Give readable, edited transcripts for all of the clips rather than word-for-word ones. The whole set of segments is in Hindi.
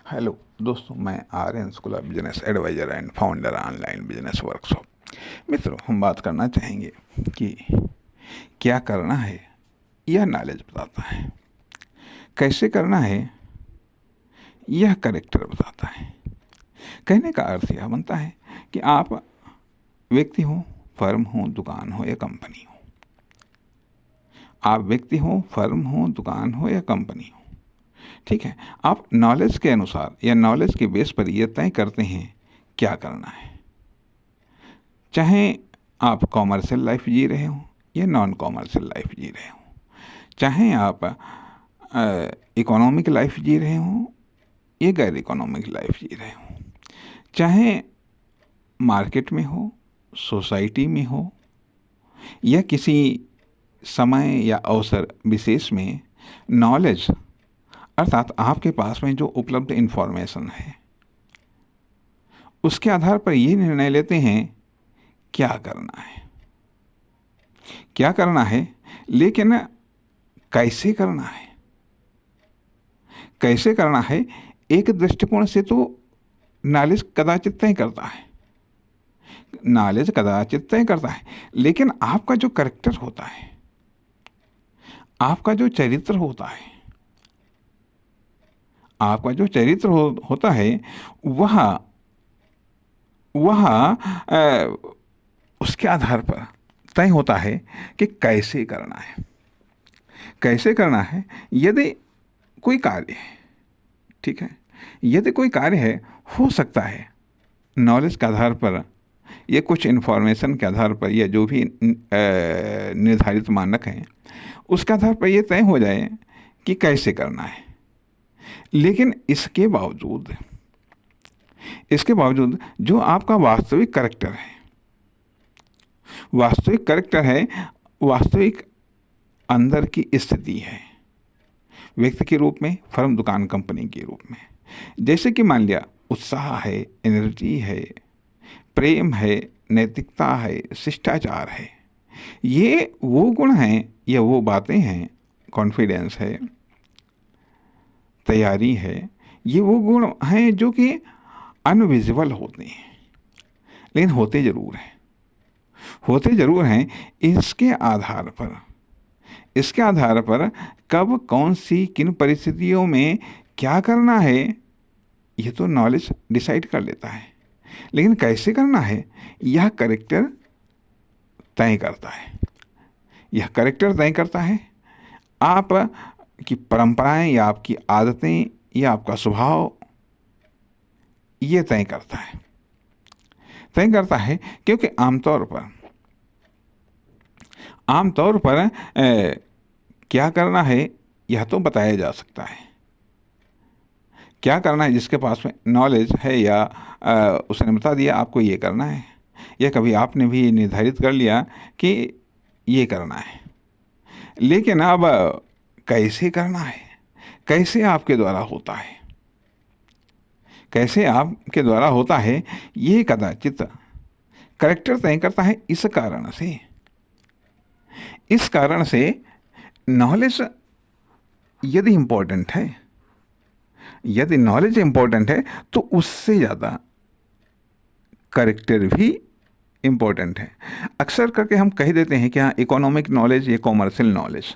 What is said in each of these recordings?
हेलो दोस्तों, मैं Aryan school of business adviser and founder online business workshop. मित्रों, हम बात करना चाहेंगे कि क्या करना है यह नॉलेज बताता है, कैसे करना है यह करेक्टर बताता है। कहने का अर्थ यह बनता है कि आप व्यक्ति हो, फर्म हो, दुकान हो या कंपनी हो। आप व्यक्ति हो, फर्म हो, दुकान हो या कंपनी हो, ठीक है। आप नॉलेज के अनुसार या नॉलेज के बेस पर यह तय करते हैं क्या करना है। चाहे आप कॉमर्शियल लाइफ जी रहे हो या नॉन कॉमर्शियल लाइफ जी रहे हो, चाहे आप इकोनॉमिक लाइफ जी रहे हो या गैर इकोनॉमिक लाइफ जी रहे हो, चाहे मार्केट में हो, सोसाइटी में हो या किसी समय या अवसर विशेष में, नॉलेज अर्थात आपके पास में जो उपलब्ध इन्फॉर्मेशन है उसके आधार पर ये निर्णय लेते हैं क्या करना है, क्या करना है। लेकिन कैसे करना है, कैसे करना है एक दृष्टिकोण से तो नॉलेज कदाचित तय करता है, नॉलेज कदाचित तय करता है, लेकिन आपका जो कैरेक्टर होता है, आपका जो चरित्र होता है, आपका जो चरित्र होता है वह वह उसके आधार पर तय होता है कि कैसे करना है, कैसे करना है। यदि कोई कार्य है, ठीक है, यदि कोई कार्य है, हो सकता है नॉलेज के आधार पर या कुछ इन्फॉर्मेशन के आधार पर या जो भी निर्धारित मानक हैं उसके आधार पर यह तय हो जाए कि कैसे करना है। लेकिन इसके बावजूद जो आपका वास्तविक कैरेक्टर है, वास्तविक कैरेक्टर है, वास्तविक अंदर की स्थिति है, व्यक्ति के रूप में, फर्म, दुकान, कंपनी के रूप में, जैसे कि मान लिया उत्साह है, एनर्जी है, प्रेम है, नैतिकता है, शिष्टाचार है, ये वो गुण हैं या वो बातें हैं, कॉन्फिडेंस है, तैयारी है, ये वो गुण हैं जो कि अनविजिबल होते हैं लेकिन होते ज़रूर हैं, होते ज़रूर हैं। इसके आधार पर कब, कौन सी, किन परिस्थितियों में क्या करना है ये तो नॉलेज डिसाइड कर लेता है, लेकिन कैसे करना है यह कैरेक्टर तय करता है। यह कैरेक्टर तय करता है, आप की परंपराएं या आपकी आदतें या आपका स्वभाव ये तय करता है, तय करता है। क्योंकि आमतौर पर क्या करना है यह तो बताया जा सकता है, क्या करना है जिसके पास में नॉलेज है या उसने बता दिया आपको ये करना है, या कभी आपने भी निर्धारित कर लिया कि ये करना है। लेकिन अब कैसे करना है, कैसे आपके द्वारा होता है, कैसे आपके द्वारा होता है ये कदाचित कैरेक्टर तय करता है। इस कारण से नॉलेज यदि इम्पोर्टेंट है, यदि नॉलेज इम्पोर्टेंट है तो उससे ज़्यादा कैरेक्टर भी इम्पोर्टेंट है। अक्सर करके हम कह देते हैं क्या इकोनॉमिक नॉलेज या कॉमर्शियल नॉलेज,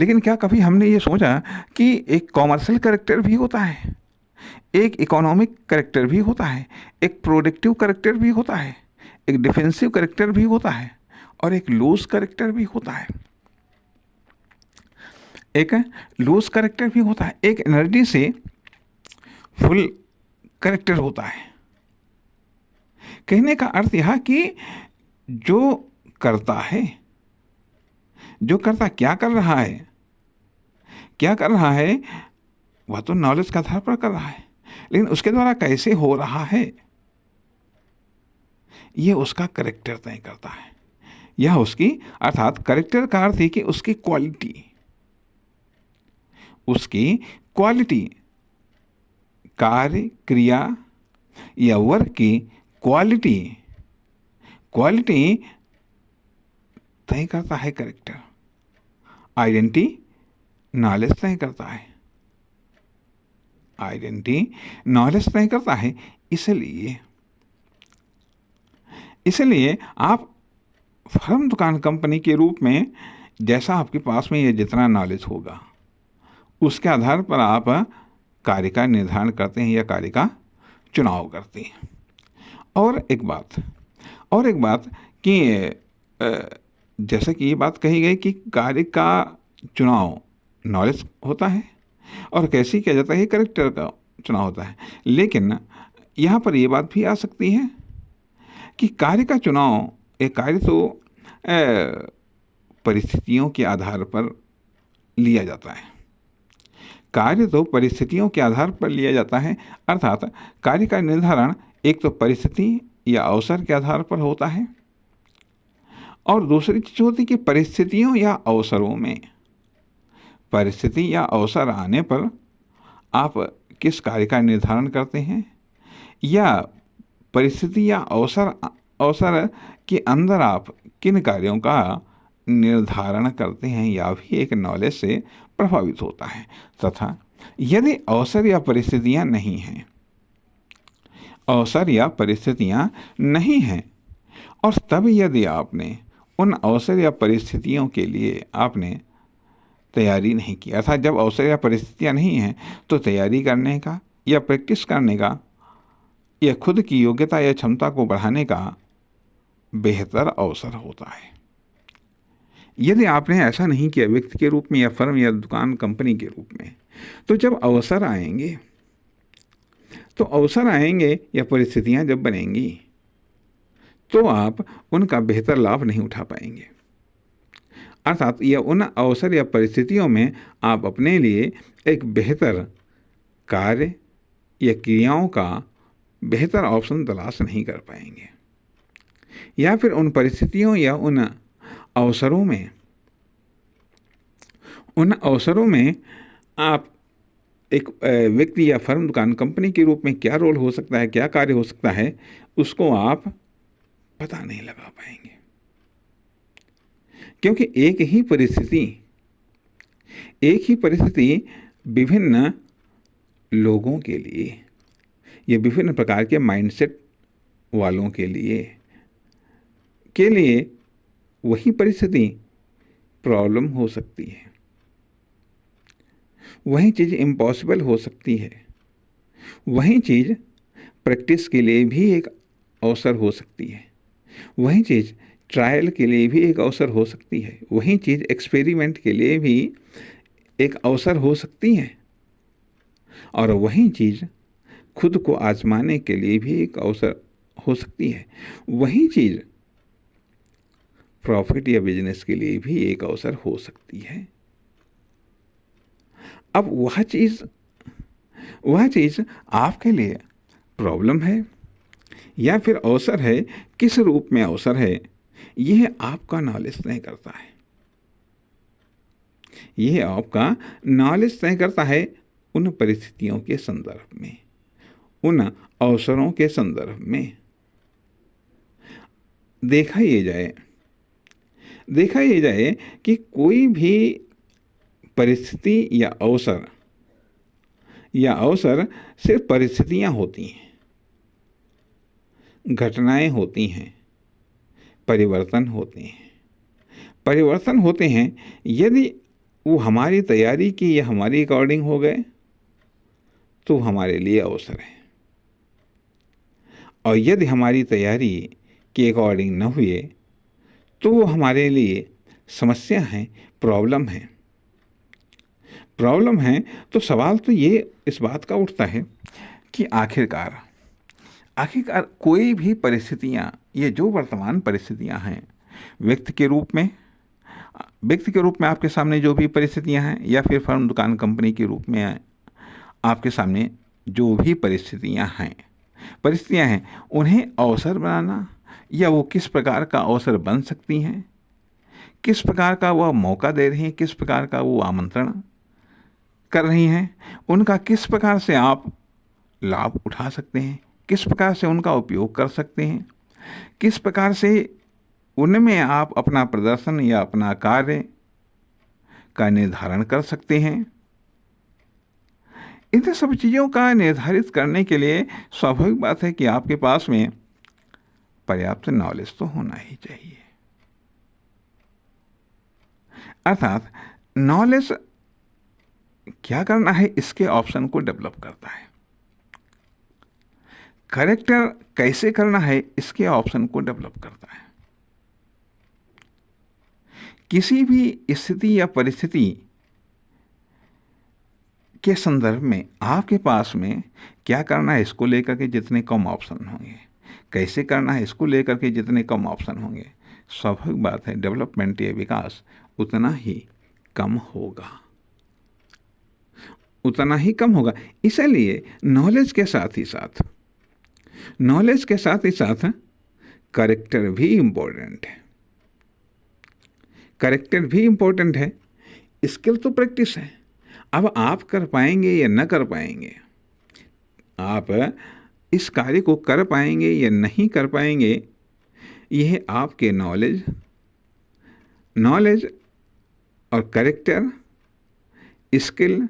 लेकिन क्या कभी हमने ये सोचा कि एक कॉमर्शियल कैरेक्टर भी होता है, एक इकोनॉमिक कैरेक्टर भी होता है, एक प्रोडक्टिव कैरेक्टर भी होता है, एक डिफेंसिव कैरेक्टर भी होता है और एक लूज कैरेक्टर भी होता है, एक लूज कैरेक्टर भी होता है, एक एनर्जी से फुल कैरेक्टर होता है। कहने का अर्थ यह कि जो करता है, जो करता क्या कर रहा है, क्या कर रहा है वह तो नॉलेज के आधार पर कर रहा है, लेकिन उसके द्वारा कैसे हो रहा है ये उसका कैरेक्टर तय करता है। यह उसकी अर्थात कैरेक्टर का अर्थ है कि उसकी क्वालिटी, कार्य, क्रिया या वर्क की क्वालिटी तय करता है कैरेक्टर। आइडेंटिटी नॉलेज तय करता है, आइडेंटिटी नॉलेज तय करता है। इसलिए आप फर्म, दुकान, कंपनी के रूप में जैसा आपके पास में ये जितना नॉलेज होगा उसके आधार पर आप कार्य का निर्धारण करते हैं या कार्य का चुनाव करते हैं। और एक बात कि जैसा कि ये बात कही गई कि कार्य का चुनाव नॉलेज होता है और कैसे किया जाता है कैरेक्टर का चुनाव होता है। लेकिन यहाँ पर ये बात भी आ सकती है कि कार्य का चुनाव, एक कार्य तो परिस्थितियों के आधार पर लिया जाता है। कार्य तो परिस्थितियों के आधार पर लिया जाता है, अर्थात कार्य का निर्धारण एक तो परिस्थिति या अवसर के आधार पर होता है और दूसरी चीज होती है कि परिस्थितियों या अवसरों में, परिस्थिति या अवसर आने पर आप किस कार्य का निर्धारण करते हैं या परिस्थिति या अवसर के अंदर आप किन कार्यों का निर्धारण करते हैं, या भी एक नॉलेज से प्रभावित होता है। तथा यदि अवसर या परिस्थितियां नहीं हैं और तब यदि आपने उन अवसर या परिस्थितियों के लिए आपने तैयारी नहीं की, अर्थात जब अवसर या परिस्थितियां नहीं हैं तो तैयारी करने का या प्रैक्टिस करने का या खुद की योग्यता या क्षमता को बढ़ाने का बेहतर अवसर होता है। यदि आपने ऐसा नहीं किया व्यक्ति के रूप में या फर्म या दुकान, कंपनी के रूप में, तो जब अवसर आएंगे या परिस्थितियां जब बनेंगी तो आप उनका बेहतर लाभ नहीं उठा पाएंगे। अर्थात या उन अवसर या परिस्थितियों में आप अपने लिए एक बेहतर कार्य या क्रियाओं का बेहतर ऑप्शन तलाश नहीं कर पाएंगे, या फिर उन परिस्थितियों या उन अवसरों में आप एक व्यक्ति या फर्म, दुकान, कंपनी के रूप में क्या रोल हो सकता है, क्या कार्य हो सकता है, उसको आप पता नहीं लगा पाएंगे। क्योंकि एक ही परिस्थिति विभिन्न लोगों के लिए या विभिन्न प्रकार के माइंडसेट वालों के लिए वही परिस्थिति प्रॉब्लम हो सकती है, वही चीज़ इम्पॉसिबल हो सकती है, वही चीज़ प्रैक्टिस के लिए भी एक अवसर हो सकती है, वही चीज़ ट्रायल के लिए भी एक अवसर हो सकती है, वही चीज़ एक्सपेरिमेंट के लिए भी एक अवसर हो सकती है, और वही चीज़ खुद को आजमाने के लिए भी एक अवसर हो सकती है, वही चीज़ प्रॉफिट या बिजनेस के लिए भी एक अवसर हो सकती है। अब वह चीज़ आपके लिए प्रॉब्लम है या फिर अवसर है, किस रूप में अवसर है, यह आपका नॉलेज तय करता है। यह आपका नॉलेज तय करता है उन परिस्थितियों के संदर्भ में, उन अवसरों के संदर्भ में। देखा ये जाए कि कोई भी परिस्थिति या अवसर सिर्फ परिस्थितियां होती हैं, घटनाएं होती हैं, परिवर्तन होते हैं। यदि वो हमारी तैयारी की या हमारी अकॉर्डिंग हो गए तो हमारे लिए अवसर है, और यदि हमारी तैयारी के अकॉर्डिंग न हुए तो वो हमारे लिए समस्या है, प्रॉब्लम है। तो सवाल तो ये इस बात का उठता है कि आखिरकार कोई भी परिस्थितियाँ, ये जो वर्तमान परिस्थितियाँ हैं व्यक्ति के रूप में आपके सामने जो भी परिस्थितियाँ हैं, या फिर फर्म, दुकान, कंपनी के रूप में आपके सामने जो भी परिस्थितियाँ हैं, उन्हें अवसर बनाना, या वो किस प्रकार का अवसर बन सकती हैं, किस प्रकार का वह मौका दे रही हैं, किस प्रकार का वो आमंत्रण कर रही हैं, उनका किस प्रकार से आप लाभ उठा सकते हैं, किस प्रकार से उनका उपयोग कर सकते हैं, किस प्रकार से उनमें आप अपना प्रदर्शन या अपना कार्य का निर्धारण कर सकते हैं। इन सब चीज़ों का निर्धारित करने के लिए स्वाभाविक बात है कि आपके पास में पर्याप्त नॉलेज तो होना ही चाहिए। अर्थात नॉलेज क्या करना है इसके ऑप्शन को डेवलप करता है, करेक्टर कैसे करना है इसके ऑप्शन को डेवलप करता है। किसी भी स्थिति या परिस्थिति के संदर्भ में आपके पास में क्या करना है इसको लेकर के जितने कम ऑप्शन होंगे, कैसे करना है इसको लेकर के जितने कम ऑप्शन होंगे, स्वाभाविक बात है डेवलपमेंट या विकास उतना ही कम होगा, उतना ही कम होगा। इसलिए नॉलेज के साथ ही साथ करेक्टर भी इम्पोर्टेंट है। करेक्टर भी इम्पोर्टेंट है। स्किल तो प्रैक्टिस है। अब आप कर पाएंगे या न कर पाएंगे, आप इस कार्य को कर पाएंगे या नहीं कर पाएंगे, यह आपके नॉलेज और करेक्टर, स्किल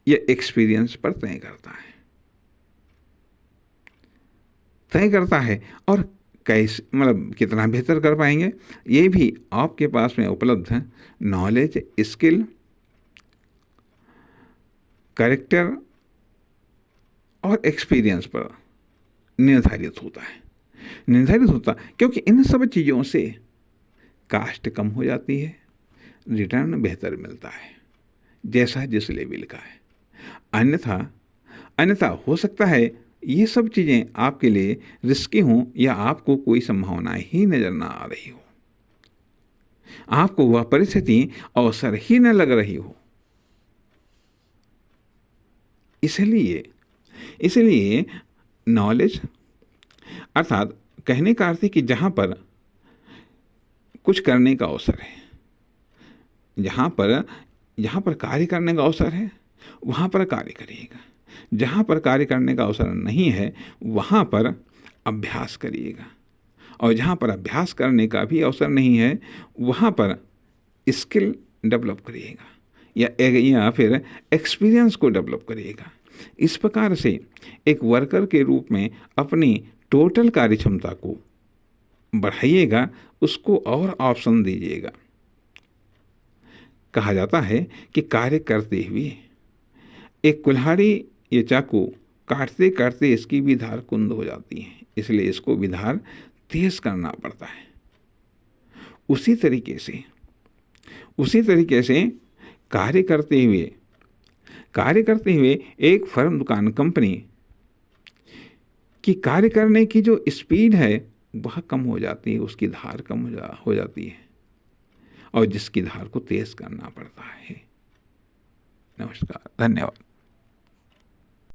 या एक्सपीरियंस पर तय करता है। और कैसे मतलब कितना बेहतर कर पाएंगे ये भी आपके पास में उपलब्ध है नॉलेज, स्किल, करेक्टर और एक्सपीरियंस पर निर्धारित होता क्योंकि इन सब चीज़ों से कास्ट कम हो जाती है, रिटर्न बेहतर मिलता है जैसा जिस लेवल का है। अन्यथा हो सकता है ये सब चीज़ें आपके लिए रिस्की हों या आपको कोई संभावना ही नज़र ना आ रही हो, आपको वह परिस्थिति अवसर ही न लग रही हो। इसलिए नॉलेज अर्थात कहने का अर्थ है कि जहाँ पर कुछ करने का अवसर है, जहाँ पर कार्य करने का अवसर है वहाँ पर कार्य करिएगा, जहाँ पर कार्य करने का अवसर नहीं है वहाँ पर अभ्यास करिएगा, और जहाँ पर अभ्यास करने का भी अवसर नहीं है वहाँ पर स्किल डेवलप करिएगा या फिर एक्सपीरियंस को डेवलप करिएगा। इस प्रकार से एक वर्कर के रूप में अपनी टोटल कार्य क्षमता को बढ़ाइएगा, उसको और ऑप्शन दीजिएगा। कहा जाता है कि कार्य करते हुए एक कुल्हाड़ी या चाकू काटते काटते इसकी भी धार कुंद हो जाती है, इसलिए इसको भी धार तेज करना पड़ता है। उसी तरीके से कार्य करते हुए एक फर्म, दुकान, कंपनी की कार्य करने की जो स्पीड है वह कम हो जाती है, उसकी धार कम हो जाती है और जिसकी धार को तेज करना पड़ता है। नमस्कार, धन्यवाद।